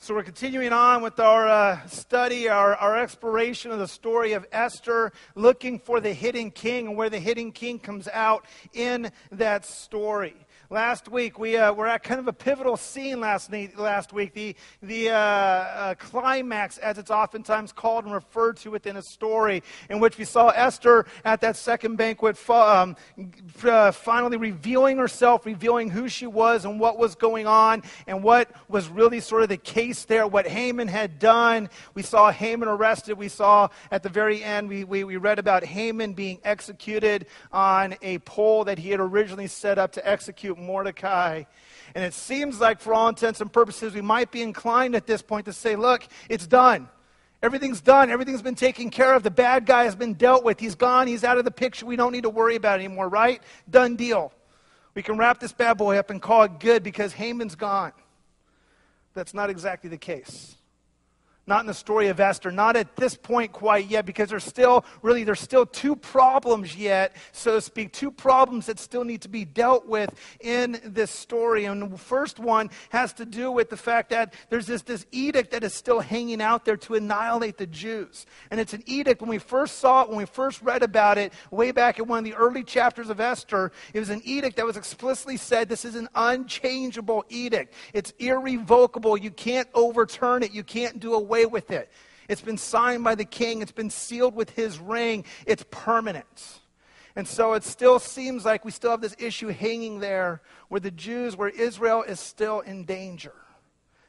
So we're continuing on with our study, our exploration of the story of Esther, looking for the hidden king and where the hidden king comes out in that story. Last week, we were at kind of a pivotal scene last week, the climax, as it's oftentimes called and referred to within a story, in which we saw Esther at that second banquet finally revealing herself, revealing who she was and what was going on, and what was really sort of the case there, what Haman had done. We saw Haman arrested. We saw at the very end, we read about Haman being executed on a pole that he had originally set up to execute Mordecai. And it seems like, for all intents and purposes, we might be inclined at this point to say, look, it's done. Everything's done. Everything's been taken care of. The bad guy has been dealt with. He's gone. He's out of the picture. We don't need to worry about it anymore, right? Done deal. We can wrap this bad boy up and call it good because Haman's gone. That's not exactly the case. Not in the story of Esther, not at this point quite yet, because there's still two problems yet, so to speak, two problems that still need to be dealt with in this story. And the first one has to do with the fact that there's this edict that is still hanging out there to annihilate the Jews. And it's an edict, when we first saw it, when we first read about it, way back in one of the early chapters of Esther, it was an edict that was explicitly said, this is an unchangeable edict. It's irrevocable. You can't overturn it. You can't do away with it. It's been signed by the king. It's been sealed with his ring. It's permanent. And so it still seems like we still have this issue hanging there where Israel is still in danger.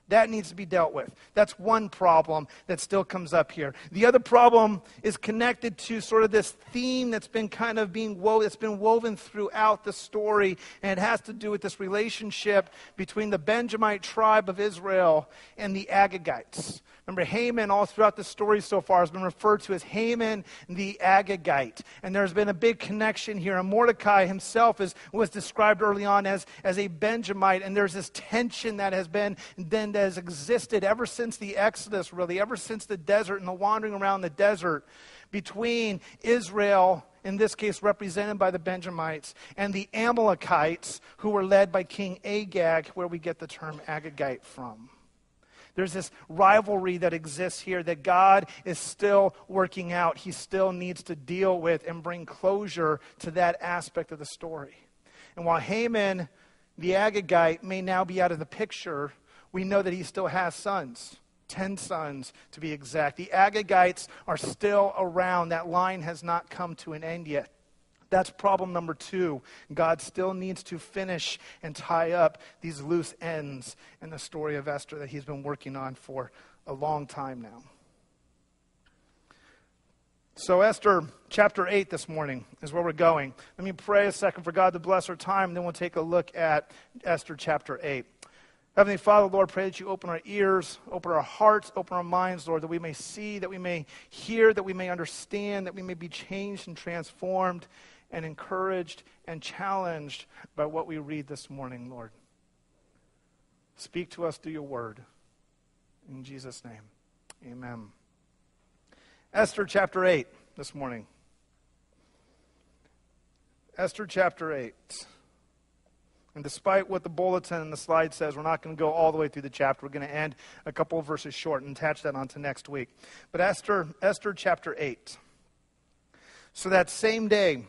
That needs to be dealt with. That's one problem that still comes up here. The other problem is connected to sort of this theme that's been kind of that's been woven throughout the story, and it has to do with this relationship between the Benjamite tribe of Israel and the Agagites. Remember, Haman, all throughout the story so far, has been referred to as Haman the Agagite. And there's been a big connection here. And Mordecai himself was described early on as a Benjamite. And there's this tension that has existed ever since the Exodus, really, ever since the desert and the wandering around the desert, between Israel, in this case represented by the Benjamites, and the Amalekites, who were led by King Agag, where we get the term Agagite from. There's this rivalry that exists here that God is still working out. He still needs to deal with and bring closure to that aspect of the story. And while Haman, the Agagite, may now be out of the picture, we know that he still has sons. 10 sons, to be exact. The Agagites are still around. That line has not come to an end yet. That's problem number 2. God still needs to finish and tie up these loose ends in the story of Esther that he's been working on for a long time now. So Esther chapter 8 this morning is where we're going. Let me pray a second for God to bless our time, and then we'll take a look at Esther chapter 8. Heavenly Father, Lord, pray that you open our ears, open our hearts, open our minds, Lord, that we may see, that we may hear, that we may understand, that we may be changed and transformed and encouraged and challenged by what we read this morning, Lord. Speak to us through your word. In Jesus' name, amen. Esther chapter 8 this morning. Esther chapter 8. And despite what the bulletin and the slide says, we're not going to go all the way through the chapter. We're going to end a couple of verses short and attach that onto next week. But Esther chapter 8. So that same day,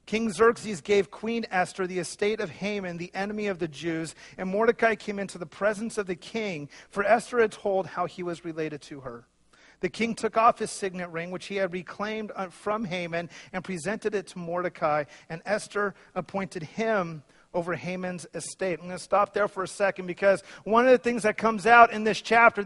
King Xerxes gave Queen Esther the estate of Haman, the enemy of the Jews, and Mordecai came into the presence of the king, for Esther had told how he was related to her. The king took off his signet ring, which he had reclaimed from Haman, and presented it to Mordecai, and Esther appointed him over Haman's estate. I'm going to stop there for a second, because one of the things that comes out in this chapter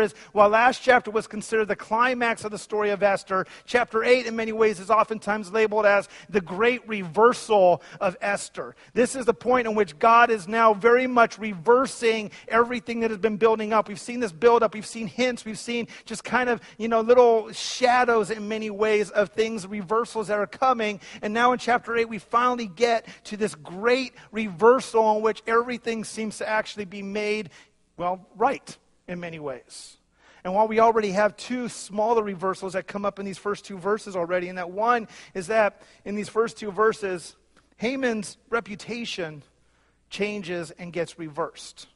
is, while last chapter was considered the climax of the story of Esther, chapter 8 in many ways is oftentimes labeled as the great reversal of Esther. This is the point in which God is now very much reversing everything that has been building up. We've seen this build up, we've seen hints, we've seen just kind of, little shadows in many ways of things, reversals that are coming. And now in chapter 8, we finally get to this great reversal in which everything seems to actually be made, right in many ways. And while we already have 2 smaller reversals that come up in these first 2 verses already, and that one is that in these first 2 verses, Haman's reputation changes and gets reversed.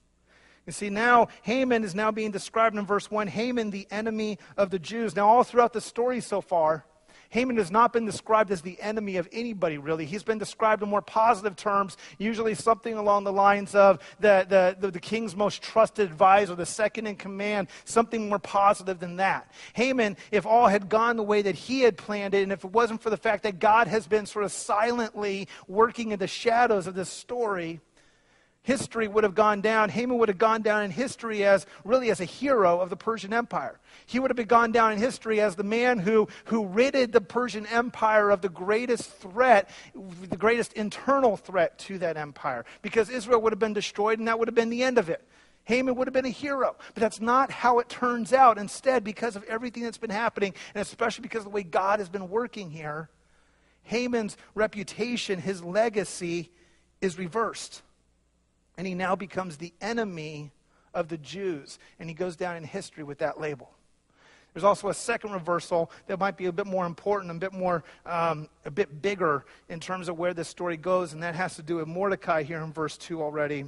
You see, now Haman is now being described in verse 1, Haman, the enemy of the Jews. Now, all throughout the story so far, Haman has not been described as the enemy of anybody, really. He's been described in more positive terms, usually something along the lines of the king's most trusted advisor, the second in command, something more positive than that. Haman, if all had gone the way that he had planned it, and if it wasn't for the fact that God has been sort of silently working in the shadows of this story, history would have gone down. Haman would have gone down in history as a hero of the Persian Empire. He would have gone down in history as the man who ridded the Persian Empire of the greatest threat, the greatest internal threat to that empire. Because Israel would have been destroyed, and that would have been the end of it. Haman would have been a hero. But that's not how it turns out. Instead, because of everything that's been happening, and especially because of the way God has been working here, Haman's reputation, his legacy, is reversed. And he now becomes the enemy of the Jews. And he goes down in history with that label. There's also a second reversal that might be a bit more important, a bit bigger in terms of where this story goes. And that has to do with Mordecai here in verse 2 already.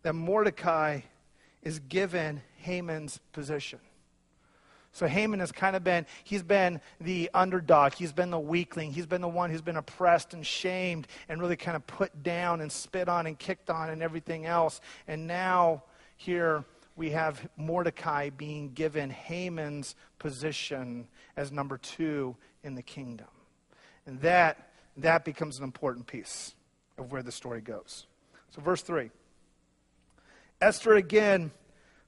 That Mordecai is given Haman's position. So Haman has he's been the underdog. He's been the weakling. He's been the one who's been oppressed and shamed and really kind of put down and spit on and kicked on and everything else. And now here we have Mordecai being given Haman's position as number 2 in the kingdom. And that becomes an important piece of where the story goes. So verse 3. Esther again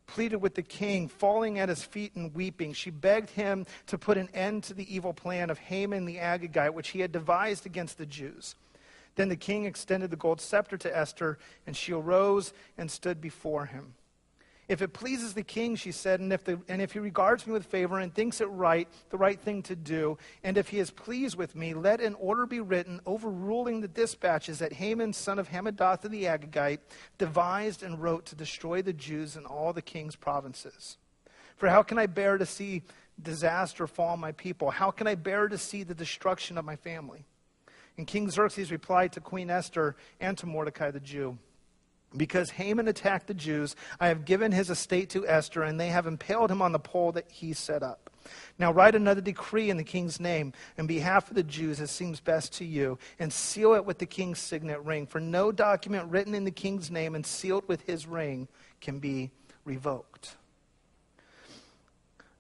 pleaded with the king, falling at his feet and weeping. She begged him to put an end to the evil plan of Haman the Agagite, which he had devised against the Jews. Then the king extended the gold scepter to Esther, and she arose and stood before him. If it pleases the king, she said, and if he regards me with favor and thinks it right, the right thing to do, and if he is pleased with me, let an order be written overruling the dispatches that Haman, son of Hammedatha the Agagite, devised and wrote to destroy the Jews in all the king's provinces. For how can I bear to see disaster fall on my people? How can I bear to see the destruction of my family? And King Xerxes replied to Queen Esther and to Mordecai the Jew, because Haman attacked the Jews, I have given his estate to Esther, and they have impaled him on the pole that he set up. Now write another decree in the king's name in behalf of the Jews as seems best to you, and seal it with the king's signet ring. For no document written in the king's name and sealed with his ring can be revoked.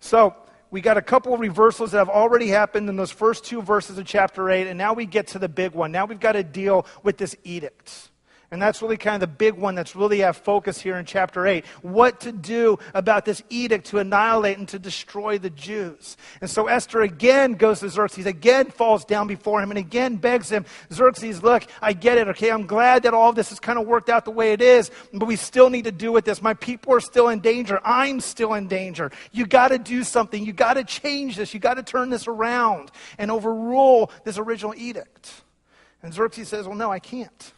So we got a couple of reversals that have already happened in those first 2 verses of chapter 8, and now we get to the big one. Now we've got to deal with this edict. And that's really kind of the big one that's really at focus here in chapter 8. What to do about this edict to annihilate and to destroy the Jews. And so Esther again goes to Xerxes, again falls down before him, and again begs him, Xerxes, look, I get it, okay? I'm glad that all of this has kind of worked out the way it is, but we still need to do with this. My people are still in danger. I'm still in danger. You got to do something. You got to change this. You got to turn this around and overrule this original edict. And Xerxes says, well, no, I can't.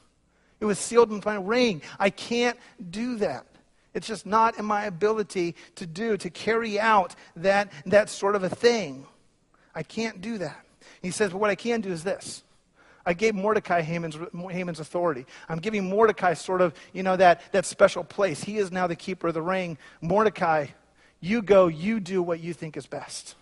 It was sealed with my ring. I can't do that. It's just not in my ability to carry out that sort of a thing. I can't do that. He says, but what I can do is this. I gave Mordecai Haman's authority. I'm giving Mordecai sort of, that special place. He is now the keeper of the ring. Mordecai, you go, you do what you think is best.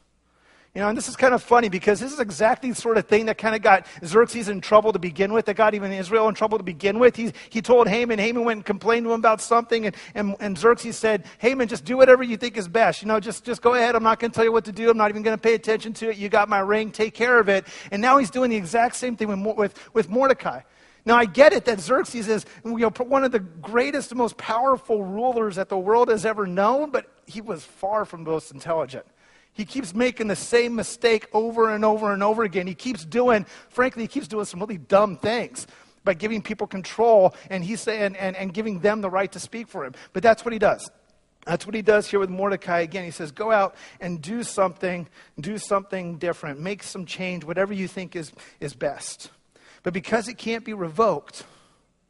And this is kind of funny because this is exactly the sort of thing that kind of got Xerxes in trouble to begin with, that got even Israel in trouble to begin with. He told Haman went and complained to him about something, and Xerxes said, Haman, just do whatever you think is best. Just go ahead. I'm not going to tell you what to do. I'm not even going to pay attention to it. You got my ring. Take care of it. And now he's doing the exact same thing with Mordecai. Now, I get it that Xerxes is one of the greatest and most powerful rulers that the world has ever known, but he was far from most intelligent. He keeps making the same mistake over and over and over again. He keeps doing some really dumb things by giving people control and and giving them the right to speak for him. But that's what he does. That's what he does here with Mordecai. Again, he says, go out and do something different. Make some change, whatever you think is best. But because it can't be revoked,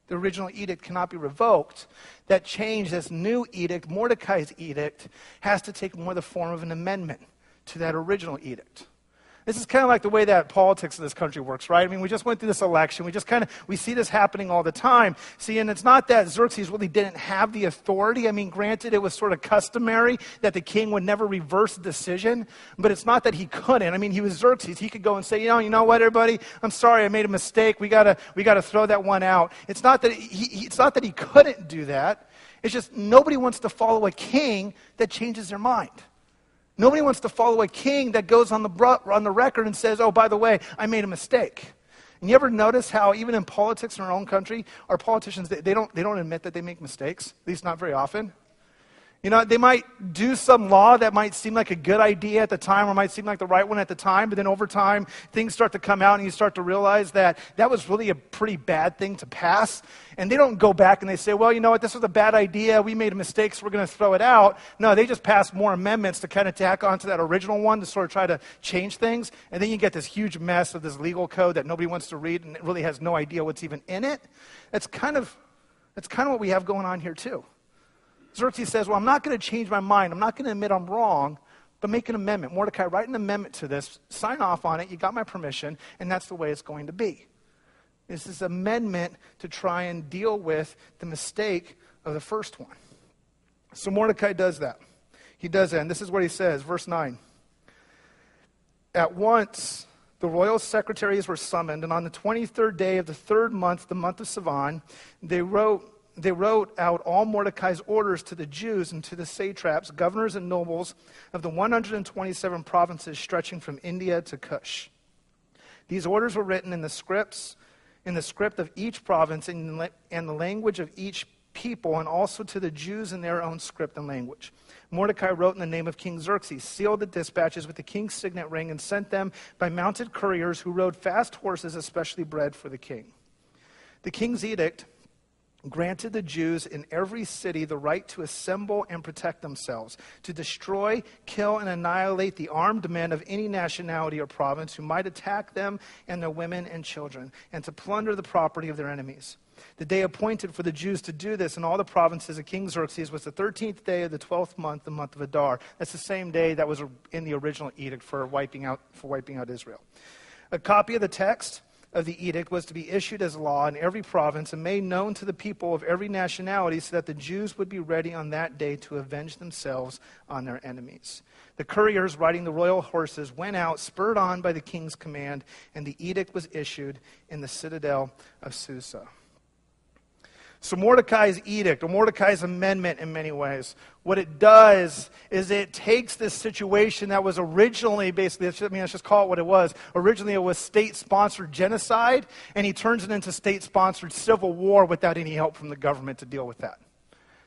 the original edict cannot be revoked, that change, this new edict, Mordecai's edict, has to take more the form of an amendment to that original edict. This is kind of like the way that politics in this country works, right? I mean, we just went through this election. We see this happening all the time. See, and it's not that Xerxes really didn't have the authority. I mean, granted, it was sort of customary that the king would never reverse a decision, but it's not that he couldn't. I mean, he was Xerxes. He could go and say, you know what, everybody? I'm sorry, I made a mistake. We gotta throw that one out. It's not that he couldn't do that. It's just nobody wants to follow a king that changes their mind. Nobody wants to follow a king that goes on the record and says, oh, by the way, I made a mistake. And you ever notice how even in politics in our own country, our politicians, they don't admit that they make mistakes, at least not very often. You know, they might do some law that might seem like a good idea at the time or might seem like the right one at the time, but then over time, things start to come out and you start to realize that was really a pretty bad thing to pass. And they don't go back and they say, well, you know what, this was a bad idea, we made a mistake, so we're going to throw it out. No, they just pass more amendments to kind of tack onto that original one to sort of try to change things. And then you get this huge mess of this legal code that nobody wants to read and it really has no idea what's even in it. That's kind of what we have going on here too. Xerxes says, well, I'm not going to change my mind. I'm not going to admit I'm wrong, but make an amendment. Mordecai, write an amendment to this. Sign off on it. You got my permission, and that's the way it's going to be. This is an amendment to try and deal with the mistake of the first one. So Mordecai does that. He does that, and this is what he says, verse 9. At once, the royal secretaries were summoned, and on the 23rd day of the third month, the month of Sivan, they wrote out all Mordecai's orders to the Jews and to the satraps, governors and nobles of the 127 provinces stretching from India to Cush. These orders were written in the script of each province and the language of each people, and also to the Jews in their own script and language. Mordecai wrote in the name of King Xerxes, sealed the dispatches with the king's signet ring, and sent them by mounted couriers who rode fast horses, especially bred for the king. The king's edict granted the Jews in every city the right to assemble and protect themselves, to destroy, kill, and annihilate the armed men of any nationality or province who might attack them and their women and children, and to plunder the property of their enemies. The day appointed for the Jews to do this in all the provinces of King Xerxes was the 13th day of the 12th month, the month of Adar. That's the same day that was in the original edict for wiping out Israel. A copy of the text of the edict was to be issued as law in every province and made known to the people of every nationality so that the Jews would be ready on that day to avenge themselves on their enemies. The couriers riding the royal horses went out, spurred on by the king's command, and the edict was issued in the citadel of Susa. So Mordecai's edict, or Mordecai's amendment in many ways, what it does is it takes this situation that was originally, basically, let's just call it what it was. Originally it was state-sponsored genocide, and he turns it into state-sponsored civil war without any help from the government to deal with that.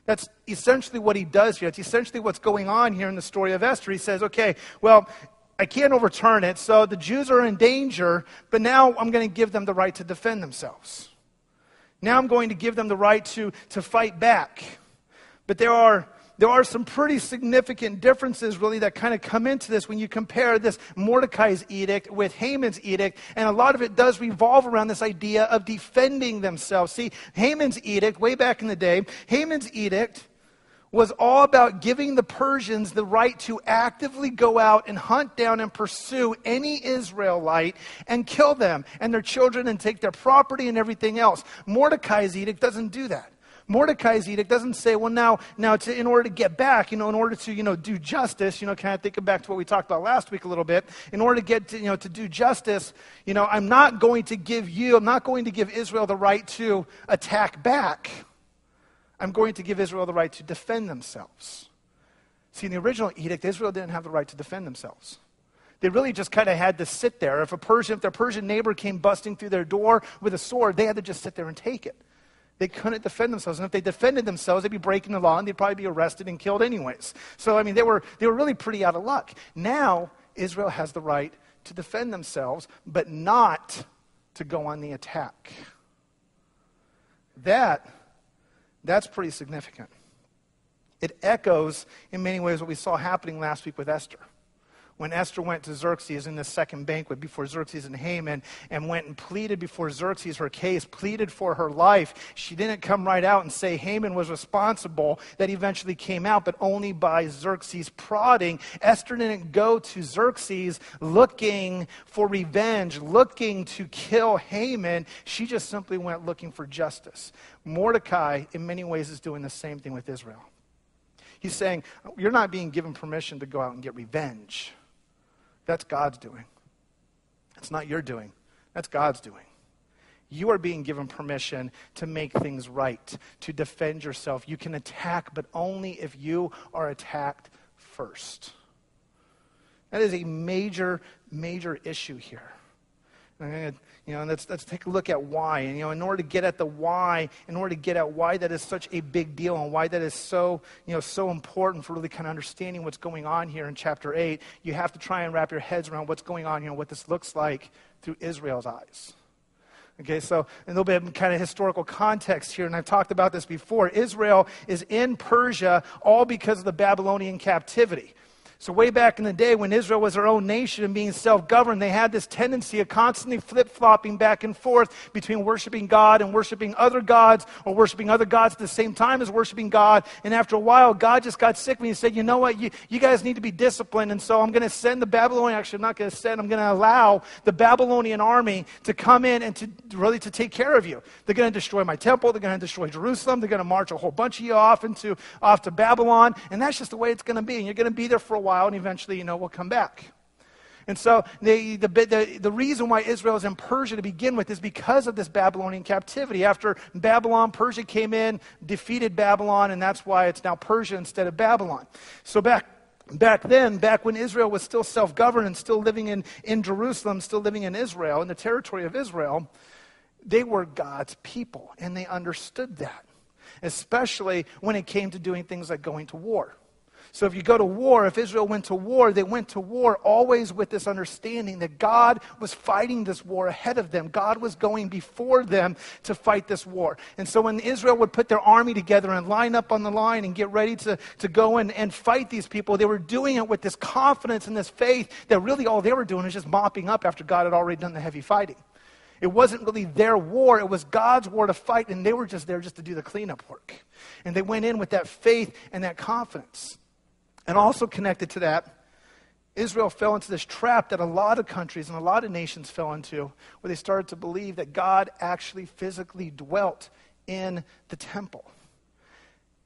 That's essentially what he does here. It's essentially what's going on here in the story of Esther. He says, okay, well, I can't overturn it, so the Jews are in danger, but now I'm going to give them the right to defend themselves. Now I'm going to give them the right to fight back. But there are some pretty significant differences really that kind of come into this when you compare this Mordecai's edict with Haman's edict. And a lot of it does revolve around this idea of defending themselves. See, Haman's edict, way back in the day, Haman's edict was all about giving the Persians the right to actively go out and hunt down and pursue any Israelite and kill them and their children and take their property and everything else. Mordecai's edict doesn't do that. Mordecai's edict doesn't say, well, now in order to get back, in order to, do justice, kind of thinking back to what we talked about last week a little bit, in order to get to, to do justice, I'm not going to give Israel the right to attack back. I'm going to give Israel the right to defend themselves. See, in the original edict, Israel didn't have the right to defend themselves. They really just kind of had to sit there. If their Persian neighbor came busting through their door with a sword, they had to just sit there and take it. They couldn't defend themselves. And if they defended themselves, they'd be breaking the law and they'd probably be arrested and killed anyways. So, they were really pretty out of luck. Now, Israel has the right to defend themselves, but not to go on the attack. That's pretty significant. It echoes, in many ways, what we saw happening last week with Esther. when Esther went to Xerxes in the second banquet before Xerxes and Haman and went and pleaded before Xerxes her case, pleaded for her life, she didn't come right out and say Haman was responsible. That eventually came out, but only by Xerxes prodding. Esther didn't go to Xerxes looking for revenge, looking to kill Haman. She just simply went looking for justice. Mordecai, in many ways, is doing the same thing with Israel. He's saying, you're not being given permission to go out and get revenge. That's God's doing. That's not your doing. That's God's doing. You are being given permission to make things right, to defend yourself. You can attack, but only if you are attacked first. That is a major, major issue here. And let's take a look at why. And in order to get at the why, in order to get at why that is such a big deal and why that is so important for really kind of understanding what's going on here in chapter 8, you have to try and wrap your heads around what's going on here, what this looks like through Israel's eyes. Okay, so a little bit of kind of historical context here, and I've talked about this before. Israel is in Persia all because of the Babylonian captivity. So way back in the day when Israel was their own nation and being self-governed, they had this tendency of constantly flip-flopping back and forth between worshiping God and worshiping other gods, or worshiping other gods at the same time as worshiping God. And after a while, God just got sick of me and said, you know what, you guys need to be disciplined. And so I'm going to send the Babylonian, actually I'm not going to send, I'm going to allow the Babylonian army to come in and to take care of you. They're going to destroy my temple, they're going to destroy Jerusalem, they're going to march a whole bunch of you off to Babylon, and that's just the way it's going to be. And you're going to be there for a while, and eventually, we'll come back. And so the reason why Israel is in Persia to begin with is because of this Babylonian captivity. After Babylon, Persia came in, defeated Babylon, and that's why it's now Persia instead of Babylon. So back then, back when Israel was still self-governed and still living in Jerusalem, still living in Israel, in the territory of Israel, they were God's people, and they understood that, especially when it came to doing things like going to war. So if you go to war, if Israel went to war, they went to war always with this understanding that God was fighting this war ahead of them. God was going before them to fight this war. And so when Israel would put their army together and line up on the line and get ready to go and fight these people, they were doing it with this confidence and this faith that really all they were doing is just mopping up after God had already done the heavy fighting. It wasn't really their war, it was God's war to fight, and they were just there just to do the cleanup work. And they went in with that faith and that confidence. And also connected to that, Israel fell into this trap that a lot of countries and a lot of nations fell into, where they started to believe that God actually physically dwelt in the temple.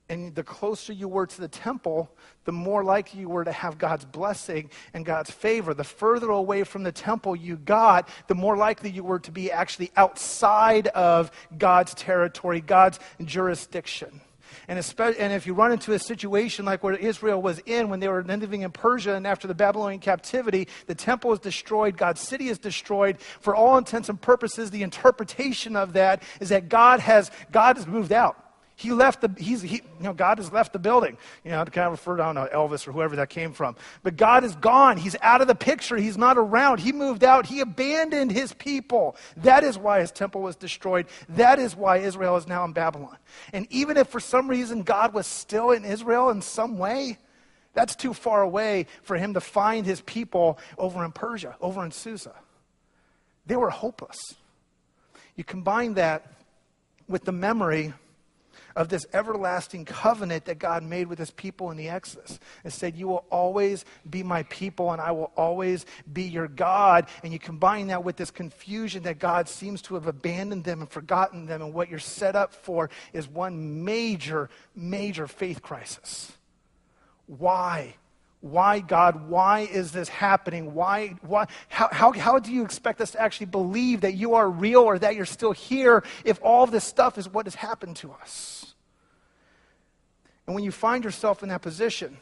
And the closer you were to the temple, the more likely you were to have God's blessing and God's favor. The further away from the temple you got, the more likely you were to be actually outside of God's territory, God's jurisdiction. And if you run into a situation like where Israel was in when they were living in Persia and after the Babylonian captivity, the temple is destroyed, God's city is destroyed. For all intents and purposes, the interpretation of that is that God has moved out. God has left the building. To kind of refer to, Elvis or whoever that came from. But God is gone. He's out of the picture. He's not around. He moved out. He abandoned his people. That is why his temple was destroyed. That is why Israel is now in Babylon. And even if for some reason God was still in Israel in some way, that's too far away for him to find his people over in Persia, over in Susa. They were hopeless. You combine that with the memory of this everlasting covenant that God made with his people in the Exodus. It said, you will always be my people and I will always be your God. And you combine that with this confusion that God seems to have abandoned them and forgotten them, and what you're set up for is one major, major faith crisis. Why? Why, God? Why is this happening? Why? How do you expect us to actually believe that you are real or that you're still here if all of this stuff is what has happened to us? And when you find yourself in that position,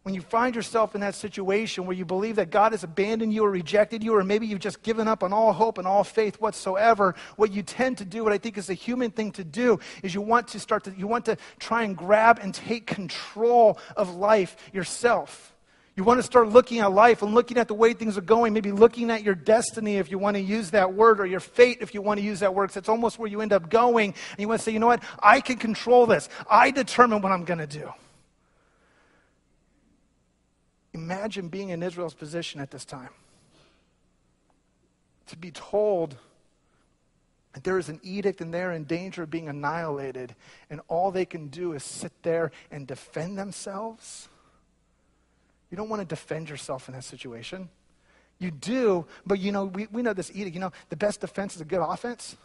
when you find yourself in that situation where you believe that God has abandoned you or rejected you, or maybe you've just given up on all hope and all faith whatsoever, what you tend to do, what I think is a human thing to do, is you want to try and grab and take control of life yourself. You want to start looking at life and looking at the way things are going, maybe looking at your destiny, if you want to use that word, or your fate, if you want to use that word. So it's almost where you end up going, and you want to say, you know what, I can control this. I determine what I'm going to do. Imagine being in Israel's position at this time. To be told that there is an edict and they're in danger of being annihilated, and all they can do is sit there and defend themselves. You don't want to defend yourself in that situation. You do, but we know this edict. The best defense is a good offense.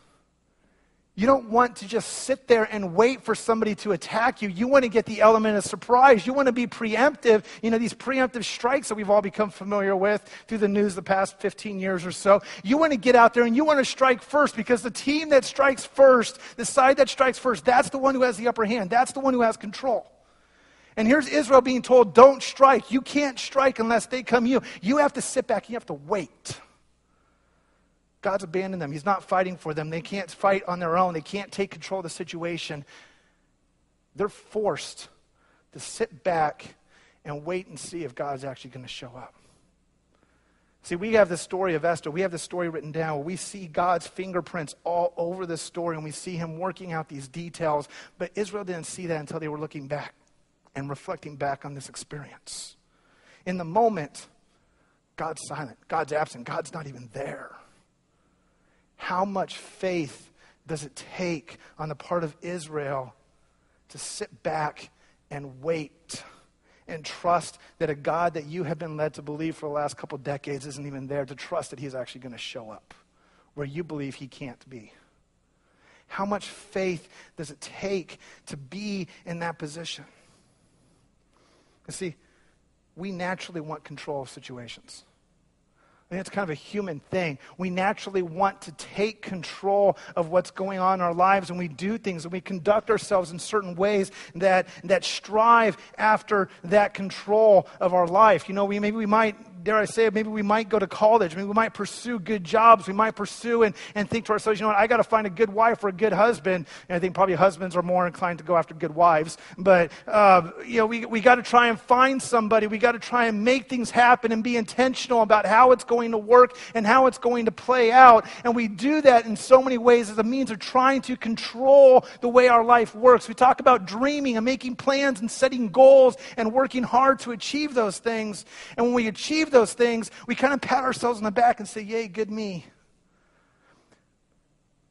You don't want to just sit there and wait for somebody to attack you. You want to get the element of surprise. You want to be preemptive. These preemptive strikes that we've all become familiar with through the news the past 15 years or so. You want to get out there and you want to strike first, because the team that strikes first, the side that strikes first, that's the one who has the upper hand. That's the one who has control. And here's Israel being told, don't strike. You can't strike unless they come you. You have to sit back. You have to wait. God's abandoned them. He's not fighting for them. They can't fight on their own. They can't take control of the situation. They're forced to sit back and wait and see if God's actually going to show up. See, we have this story of Esther. We have this story written down where we see God's fingerprints all over this story, and we see him working out these details. But Israel didn't see that until they were looking back and reflecting back on this experience. In the moment, God's silent. God's absent. God's not even there. How much faith does it take on the part of Israel to sit back and wait and trust that a God that you have been led to believe for the last couple of decades isn't even there, to trust that he's actually going to show up where you believe he can't be? How much faith does it take to be in that position? You see, we naturally want control of situations. I think it's kind of a human thing. We naturally want to take control of what's going on in our lives, and we do things and we conduct ourselves in certain ways that strive after that control of our life. Maybe we might, dare I say it, maybe we might go to college. Maybe we might pursue good jobs. We might pursue and think to ourselves, I got to find a good wife or a good husband. And I think probably husbands are more inclined to go after good wives. But, we got to try and find somebody. We got to try and make things happen and be intentional about how it's going to work and how it's going to play out. And we do that in so many ways as a means of trying to control the way our life works. We talk about dreaming and making plans and setting goals and working hard to achieve those things. And when we achieve those things, we kind of pat ourselves on the back and say, yay, good me.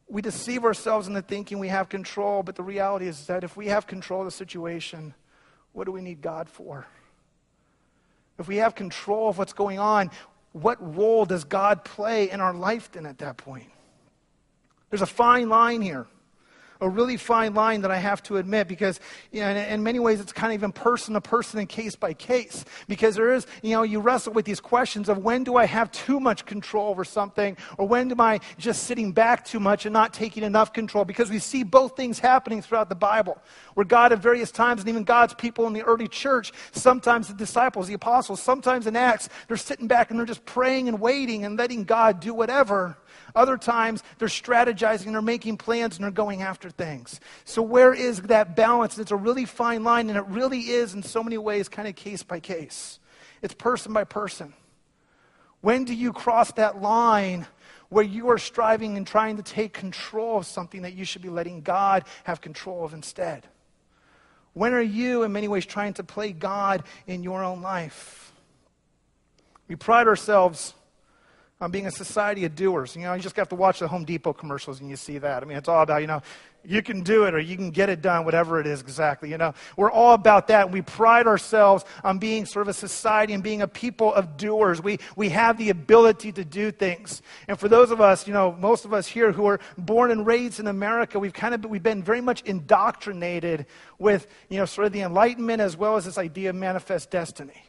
We deceive ourselves into thinking we have control, but the reality is that if we have control of the situation, what do we need God for? If we have control of what's going on, what role does God play in our life then at that point? There's a fine line here. A really fine line that I have to admit, because in many ways it's kind of even person to person and case by case, because there is, you wrestle with these questions of when do I have too much control over something, or when am I just sitting back too much and not taking enough control? Because we see both things happening throughout the Bible, where God at various times, and even God's people in the early church, sometimes the disciples, the apostles, sometimes in Acts, they're sitting back and they're just praying and waiting and letting God do whatever. Other times, they're strategizing, they're making plans, and they're going after things. So where is that balance? It's a really fine line, and it really is, in so many ways, kind of case by case. It's person by person. When do you cross that line where you are striving and trying to take control of something that you should be letting God have control of instead? When are you, in many ways, trying to play God in your own life? We pride ourselves on being a society of doers. You just have to watch the Home Depot commercials and you see that. It's all about, you can do it or you can get it done, whatever it is exactly. We're all about that. And we pride ourselves on being sort of a society and being a people of doers. We have the ability to do things. And for those of us, most of us here who are born and raised in America, we've been very much indoctrinated with, sort of the Enlightenment as well as this idea of manifest destiny.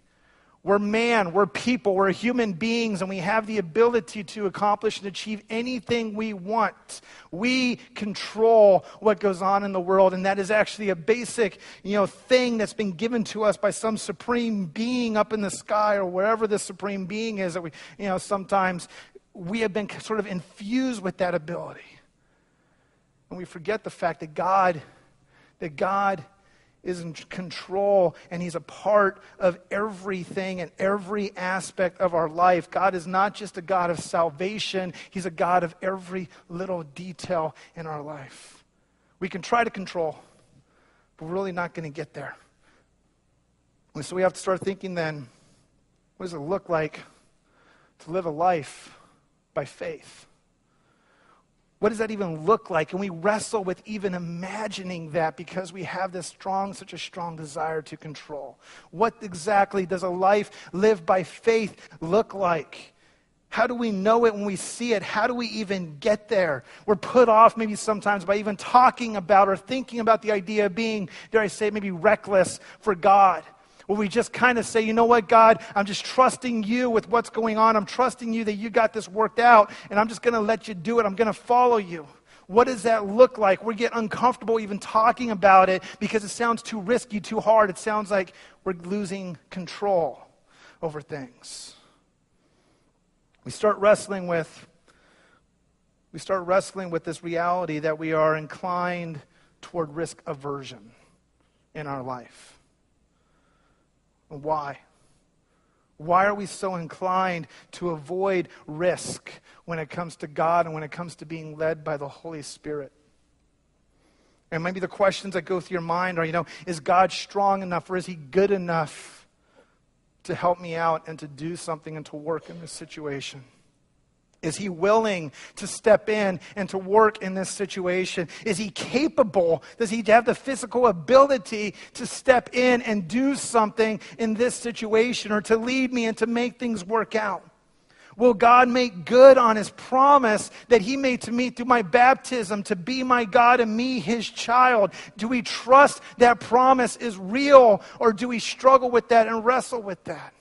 We're man, we're people, we're human beings, and we have the ability to accomplish and achieve anything we want. We control what goes on in the world, and that is actually a basic, thing that's been given to us by some supreme being up in the sky or wherever this supreme being is that we, sometimes we have been sort of infused with that ability. And we forget the fact that God is in control, and he's a part of everything and every aspect of our life. God is not just a God of salvation. He's a God of every little detail in our life. We can try to control, but we're really not going to get there. And so we have to start thinking then, What does it look like to live a life by faith? What does that even look like? And we wrestle with even imagining that because we have such a strong desire to control. What exactly does a life lived by faith look like? How do we know it when we see it? How do we even get there? We're put off maybe sometimes by even talking about or thinking about the idea of being, dare I say, maybe reckless for God. Where we just kind of say, you know what, God, I'm just trusting you with what's going on. I'm trusting you that you got this worked out, and I'm just going to let you do it. I'm going to follow you. What does that look like? We get uncomfortable even talking about it because it sounds too risky, too hard. It sounds like we're losing control over things. We start wrestling with this reality that we are inclined toward risk aversion in our life. Why? Why are we so inclined to avoid risk when it comes to God and when it comes to being led by the Holy Spirit? And maybe the questions that go through your mind are, is God strong enough or is he good enough to help me out and to do something and to work in this situation? Is he willing to step in and to work in this situation? Is he capable? Does he have the physical ability to step in and do something in this situation or to lead me and to make things work out? Will God make good on his promise that he made to me through my baptism to be my God and me his child? Do we trust that promise is real, or do we struggle with that and wrestle with that?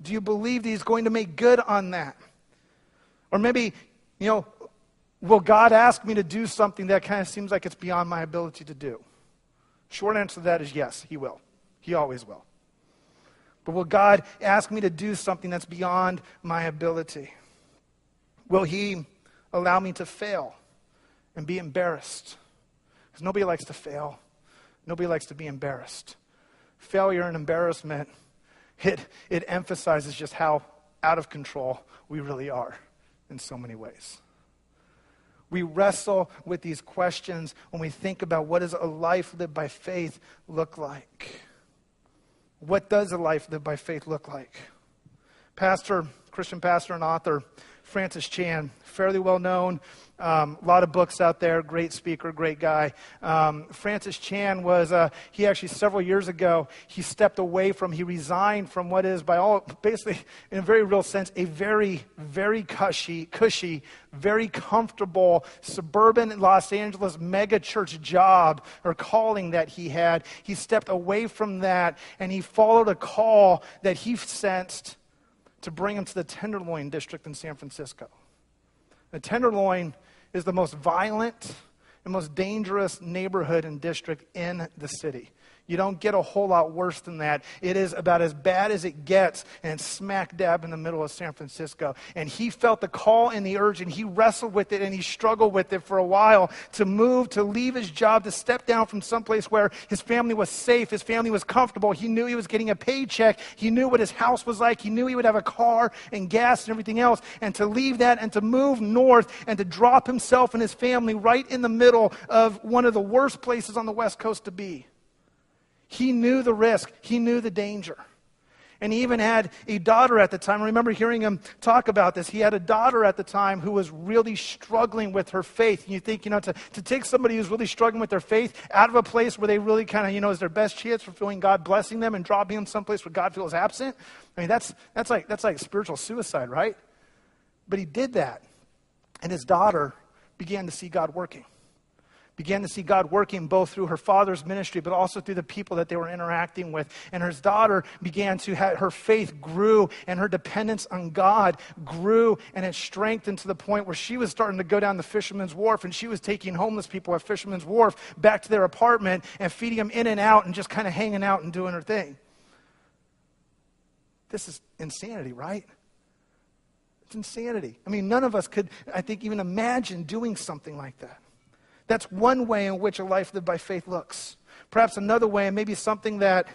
Do you believe that he's going to make good on that? Or maybe, will God ask me to do something that kind of seems like it's beyond my ability to do? Short answer to that is yes, he will. He always will. But will God ask me to do something that's beyond my ability? Will he allow me to fail and be embarrassed? Because nobody likes to fail. Nobody likes to be embarrassed. Failure and embarrassment, it emphasizes just how out of control we really are in so many ways. We wrestle with these questions when we think about what does a life lived by faith look like? What does a life lived by faith look like? Christian pastor and author Francis Chan, fairly well known, a lot of books out there, great speaker, great guy. Francis Chan was, he actually several years ago, he resigned from what is basically in a very real sense, a very, very cushy, very comfortable suburban Los Angeles mega church job or calling that he had. He stepped away from that and he followed a call that he sensed to bring him to the Tenderloin district in San Francisco. The Tenderloin is the most violent and most dangerous neighborhood and district in the city. You don't get a whole lot worse than that. It is about as bad as it gets, and it's smack dab in the middle of San Francisco. And he felt the call and the urge, and he wrestled with it, and he struggled with it for a while to move, to leave his job, to step down from someplace where his family was safe, his family was comfortable. He knew he was getting a paycheck. He knew what his house was like. He knew he would have a car and gas and everything else. And to leave that and to move north and to drop himself and his family right in the middle of one of the worst places on the West Coast to be. He knew the risk. He knew the danger. And he even had a daughter at the time. I remember hearing him talk about this. He had a daughter at the time who was really struggling with her faith. And you think, to take somebody who's really struggling with their faith out of a place where they really kind of, is their best chance for feeling God blessing them and dropping them someplace where God feels absent. I mean, that's like spiritual suicide, right? But he did that. And his daughter began to see God working. Began to see God working both through her father's ministry, but also through the people that they were interacting with. And her daughter began to have, her faith grew, and her dependence on God grew, and it strengthened to the point where she was starting to go down the Fisherman's Wharf, and she was taking homeless people at Fisherman's Wharf back to their apartment and feeding them in and out and just kind of hanging out and doing her thing. This is insanity, right? It's insanity. I mean, none of us could, I think, even imagine doing something like that. That's one way in which a life lived by faith looks. Perhaps another way, and maybe something that,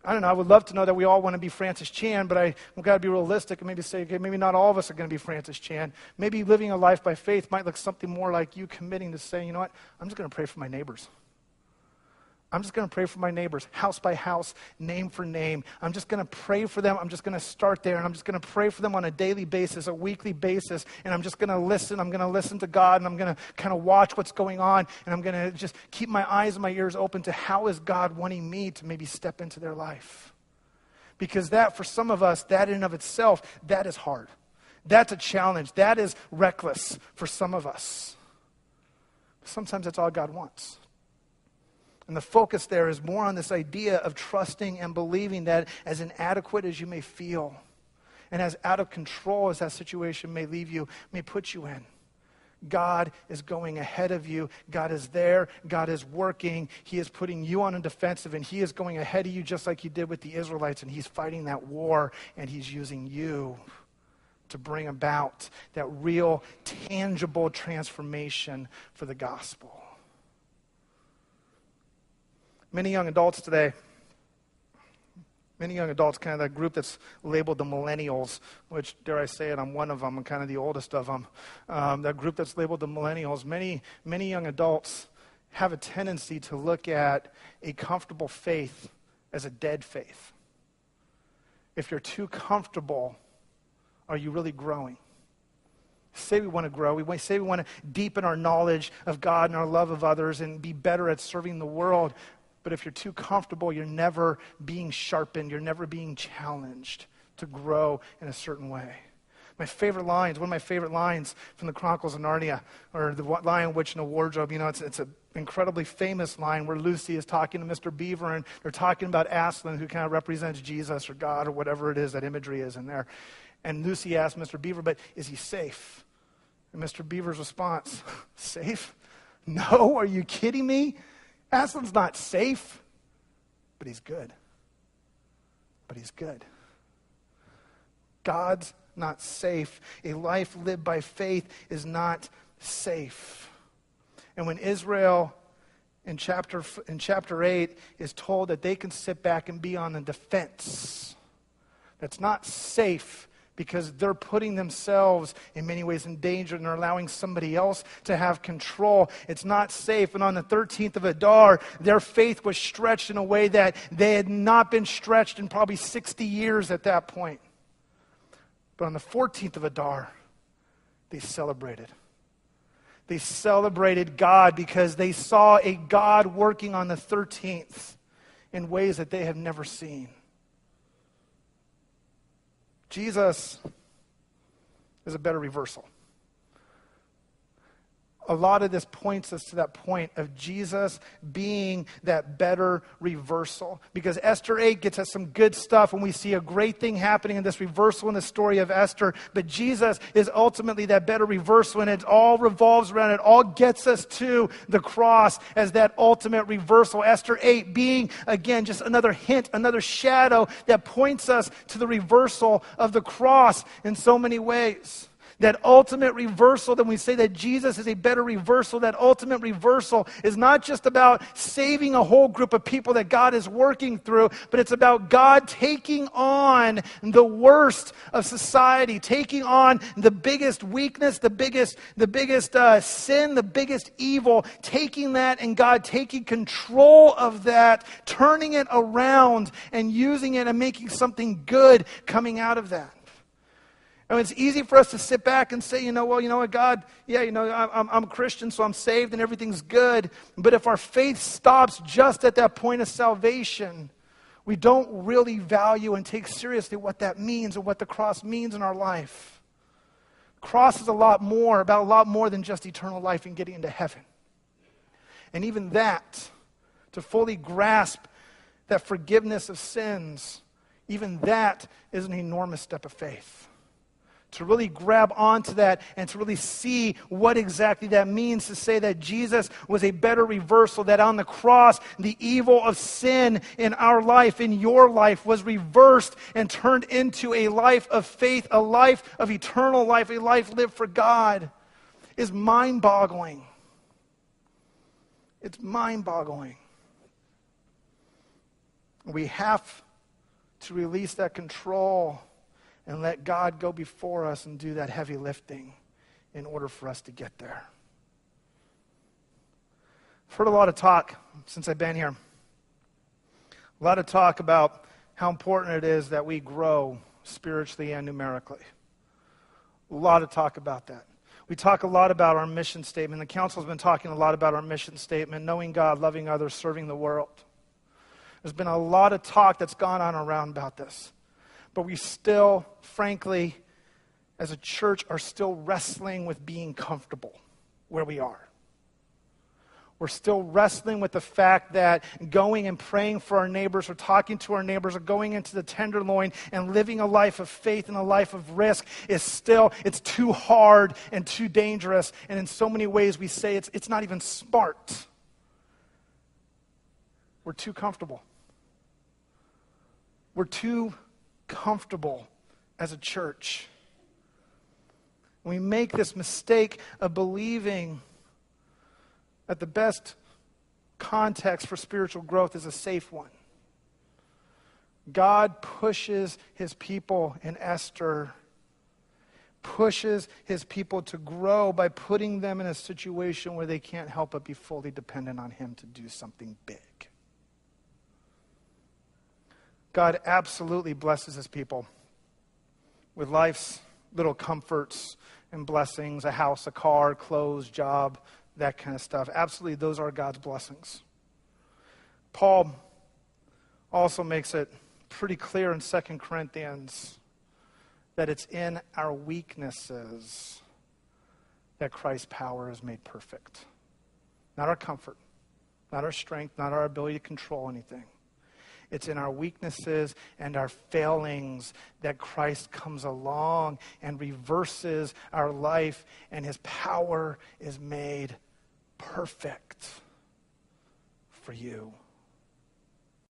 I don't know, I would love to know that we all want to be Francis Chan, but we've got to be realistic and maybe say, okay, maybe not all of us are going to be Francis Chan. Maybe living a life by faith might look something more like you committing to saying, you know what, I'm just going to pray for my neighbors. I'm just going to pray for my neighbors, house by house, name for name. I'm just going to pray for them. I'm just going to start there, and I'm just going to pray for them on a daily basis, a weekly basis, and I'm just going to listen. I'm going to listen to God, and I'm going to kind of watch what's going on, and I'm going to just keep my eyes and my ears open to how is God wanting me to maybe step into their life. Because that, for some of us, that in and of itself, that is hard. That's a challenge. That is reckless for some of us. Sometimes that's all God wants. And the focus there is more on this idea of trusting and believing that as inadequate as you may feel, and as out of control as that situation may leave you, may put you in, God is going ahead of you. God is there. God is working. He is putting you on a defensive, and He is going ahead of you just like He did with the Israelites, and He's fighting that war, and He's using you to bring about that real, tangible transformation for the gospel. Many young adults today, kind of that group that's labeled the millennials, which, dare I say it, I'm one of them. I'm kind of the oldest of them. That group that's labeled the millennials, many young adults have a tendency to look at a comfortable faith as a dead faith. If you're too comfortable, are you really growing? Say we want to grow. We say we want to deepen our knowledge of God and our love of others and be better at serving the world. But if you're too comfortable, you're never being sharpened. You're never being challenged to grow in a certain way. One of my favorite lines from the Chronicles of Narnia, or the Lion, Witch, and the Wardrobe. It's an incredibly famous line where Lucy is talking to Mr. Beaver, and they're talking about Aslan, who kind of represents Jesus or God or whatever it is that imagery is in there. And Lucy asks Mr. Beaver, but is he safe? And Mr. Beaver's response, safe? No, are you kidding me? Aslan's not safe, but he's good. God's not safe. A life lived by faith is not safe. And when Israel in chapter 8 is told that they can sit back and be on the defense, that's not safe, because they're putting themselves in many ways in danger, and they're allowing somebody else to have control. It's not safe. And on the 13th of Adar, their faith was stretched in a way that they had not been stretched in probably 60 years at that point. But on the 14th of Adar, they celebrated. They celebrated God because they saw a God working on the 13th in ways that they have never seen. Jesus is a better reversal. A lot of this points us to that point of Jesus being that better reversal. Because Esther 8 gets us some good stuff, and we see a great thing happening in this reversal in the story of Esther. But Jesus is ultimately that better reversal, and it all revolves around, it all gets us to the cross as that ultimate reversal. Esther 8 being, again, just another hint, another shadow that points us to the reversal of the cross in so many ways. That ultimate reversal, that we say that Jesus is a better reversal, that ultimate reversal is not just about saving a whole group of people that God is working through, but it's about God taking on the worst of society, taking on the biggest weakness, the biggest sin, the biggest evil, taking that and God taking control of that, turning it around and using it and making something good coming out of that. And it's easy for us to sit back and say, God, I'm a Christian, so I'm saved and everything's good. But if our faith stops just at that point of salvation, we don't really value and take seriously what that means and what the cross means in our life. The cross is about a lot more than just eternal life and getting into heaven. And even that, to fully grasp that forgiveness of sins, even that is an enormous step of faith. To really grab onto that and to really see what exactly that means, to say that Jesus was a better reversal, that on the cross, the evil of sin in our life, in your life, was reversed and turned into a life of faith, a life of eternal life, a life lived for God, is mind-boggling. It's mind-boggling. We have to release that control and let God go before us and do that heavy lifting in order for us to get there. I've heard a lot of talk since I've been here A lot of talk about how important it is that we grow spiritually and numerically. A lot of talk about that. We talk a lot about our mission statement. The council's been talking a lot about our mission statement, knowing God, loving others, serving the world. There's been a lot of talk that's gone on around about this. But we still, frankly, as a church, are still wrestling with being comfortable where we are. We're still wrestling with the fact that going and praying for our neighbors or talking to our neighbors or going into the tenderloin and living a life of faith and a life of risk is still, it's too hard and too dangerous. And in so many ways we say it's not even smart. We're too comfortable. We're too comfortable as a church. We make this mistake of believing that the best context for spiritual growth is a safe one. God pushes his people in Esther, pushes his people to grow by putting them in a situation where they can't help but be fully dependent on him to do something big. God absolutely blesses his people with life's little comforts and blessings, a house, a car, clothes, job, that kind of stuff. Absolutely, those are God's blessings. Paul also makes it pretty clear in 2 Corinthians that it's in our weaknesses that Christ's power is made perfect. Not our comfort, not our strength, not our ability to control anything. It's in our weaknesses and our failings that Christ comes along and reverses our life, and his power is made perfect for you.